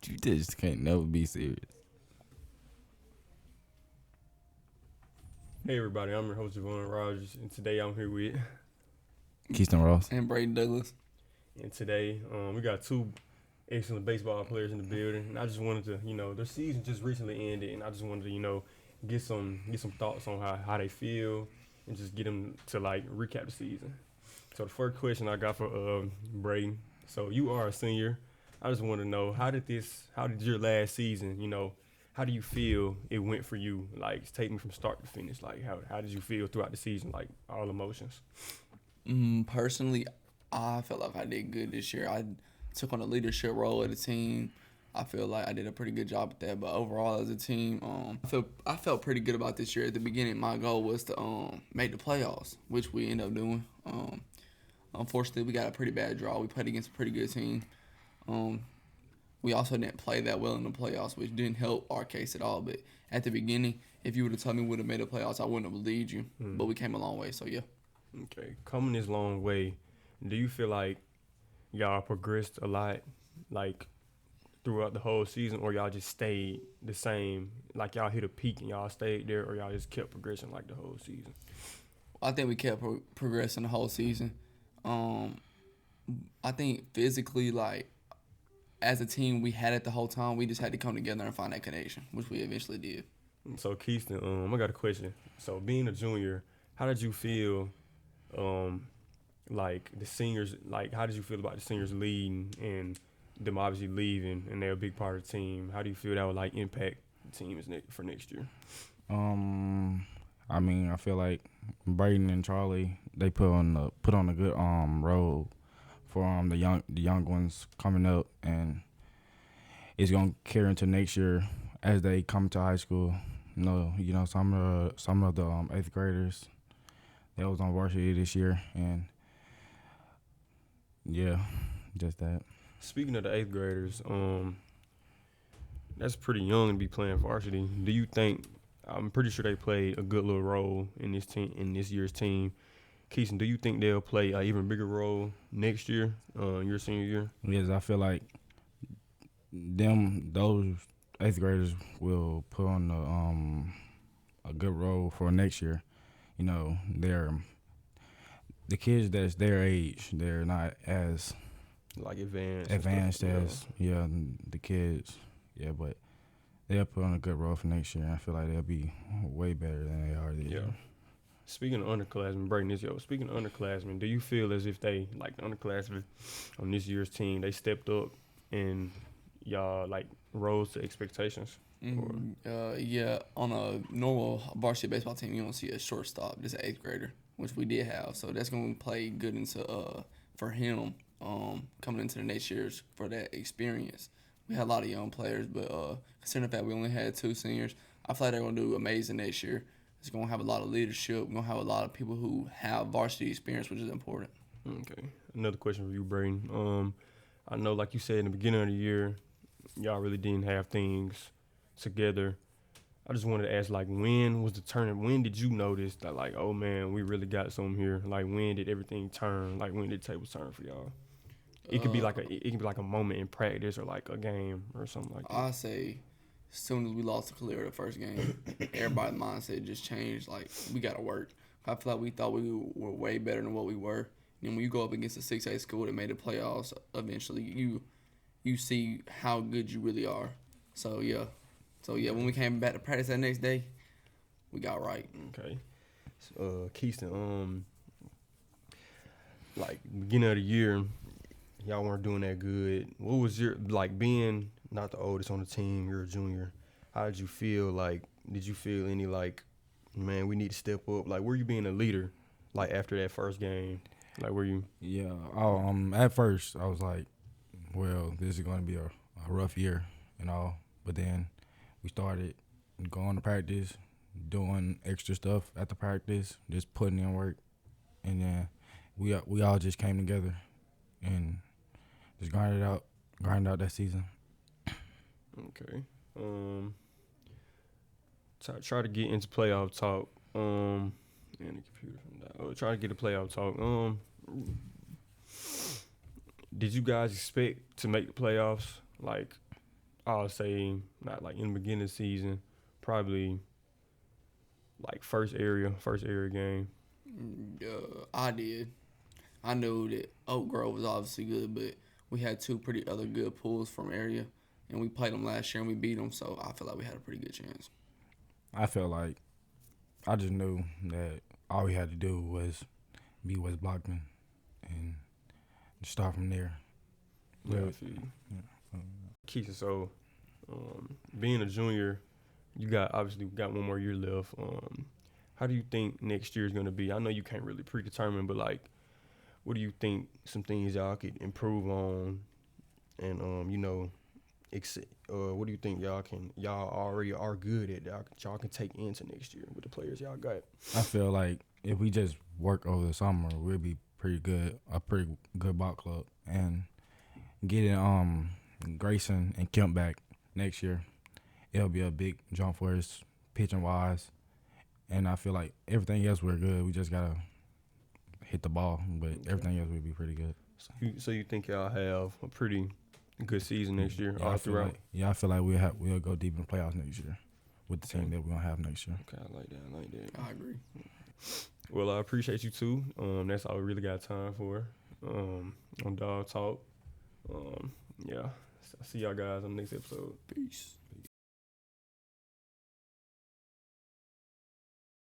You just can't never be serious. Hey everybody, I'm your host Javon Rogers, and today I'm here with, Keiston Ross. And Braden Douglas. and today we got two excellent baseball players in the building, and I just wanted to, their season just recently ended, and I just wanted to, get some thoughts on how they feel, and just get them to like recap the season. So the first question I got for Braden, so you are a senior. I just want to know how did your last season, how do you feel it went for you? Like, take me from start to finish. Like, how did you feel throughout the season? Like, all emotions. Personally, I felt like I did good this year. I took on a leadership role of the team. I feel like I did a pretty good job at that. But overall, as a team, I felt pretty good about this year. At the beginning, my goal was to make the playoffs, which we ended up doing. Unfortunately, we got a pretty bad draw. We played against a pretty good team. We also didn't play that well in the playoffs, which didn't help our case at all. But at the beginning, if you would have told me we would have made the playoffs, I wouldn't have believed you. But we came a long way, so yeah. Okay, coming this long way, do you feel like y'all progressed a lot, like throughout the whole season, or y'all just stayed the same? Like y'all hit a peak and y'all stayed there, or y'all just kept progressing like the whole season? I think we kept progressing the whole season. I think physically, like, as a team, we had it the whole time. We just had to come together and find that connection, which we eventually did. So Keiston, I got a question. So being a junior, how did you feel? Like the seniors, like how did you feel about the seniors leading and them obviously leaving, and they're a big part of the team? How do you feel that would like impact the teams for next year? I mean, I feel like Braden and Charlie, they put on a good role for the young ones coming up, and it's gonna carry into next year as they come to high school. Some of the eighth graders that was on varsity this year, and yeah, just that. Speaking of the eighth graders, that's pretty young to be playing varsity. Do you think? I'm pretty sure they played a good little role in this team, in this year's team. Keiston, do you think they'll play an even bigger role next year, your senior year? Yes, I feel like those eighth graders will put on a good role for next year. They're the kids that's their age. They're not as Like advanced as the kids. Yeah, but they'll put on a good role for next year. I feel like they'll be way better than they are this year. Speaking of underclassmen, Braden, speaking of underclassmen, do you feel as if they, like the underclassmen on this year's team, they stepped up and y'all, like, rose to expectations? Yeah, on a normal varsity baseball team, you don't see a shortstop, just an eighth grader, which we did have. So that's going to play good into for him coming into the next years for that experience. We had a lot of young players, but considering the fact we only had two seniors, I feel like they're going to do amazing next year. It's going to have a lot of leadership. We're going to have a lot of people who have varsity experience, which is important. Okay. Another question for you, Braden. I know, like you said, in the beginning of the year, y'all really didn't have things together. I just wanted to ask, like, when was the turning? When did you notice that, like, oh, man, we really got something here? Like, when did everything turn? Like, when did the tables turn for y'all? It could be like a moment in practice or like a game or something like that. I say, as soon as we lost to Clear the first game, everybody's mindset just changed. Like, we got to work. I feel like we thought we were way better than what we were. And when you go up against a 6A school that made the playoffs, eventually you see how good you really are. So yeah, when we came back to practice that next day, we got right. Okay. Keiston, like beginning of the year, y'all weren't doing that good. What was your, like, being not the oldest on the team, you're a junior, how did you feel? Like, did you feel any, like, man, we need to step up? Like, were you being a leader, like, after that first game? Like, were you? Yeah. At first, I was like, well, this is going to be a rough year and all. But then we started going to practice, doing extra stuff at the practice, just putting in work. And then we all just came together and just grinded out that season. Okay. Try to get into playoff talk. And the computer from that. Try to get a playoff talk. Did you guys expect to make the playoffs? Like, I'll say not like in the beginning of the season, probably like first area game. I did. I knew that Oak Grove was obviously good, but we had two pretty other good pools from area, and we played them last year and we beat them. So I feel like we had a pretty good chance. I felt like I just knew that all we had to do was be West Blockman and start from there. Yeah, I feel you. Keiston, so being a junior, you got obviously got one more year left. How do you think next year is going to be? I know you can't really predetermine, but like, what do you think some things y'all could improve on, and what do you think y'all already are good at that y'all can take into next year with the players y'all got? I feel like if we just work over the summer, we'll be a pretty good ball club, and getting Grayson and Kemp back next year, it'll be a big jump for us pitching wise, and I feel like everything else we're good. We just gotta hit the ball, but everything else will be pretty good. So you think y'all have a pretty good season next year all throughout? I feel like we'll go deep in the playoffs next year with the team that we're gonna have next year. Okay, I like that. I agree. Well, I appreciate you too. That's all we really got time for on Dog Talk. Yeah, I'll see y'all guys on the next episode. Peace.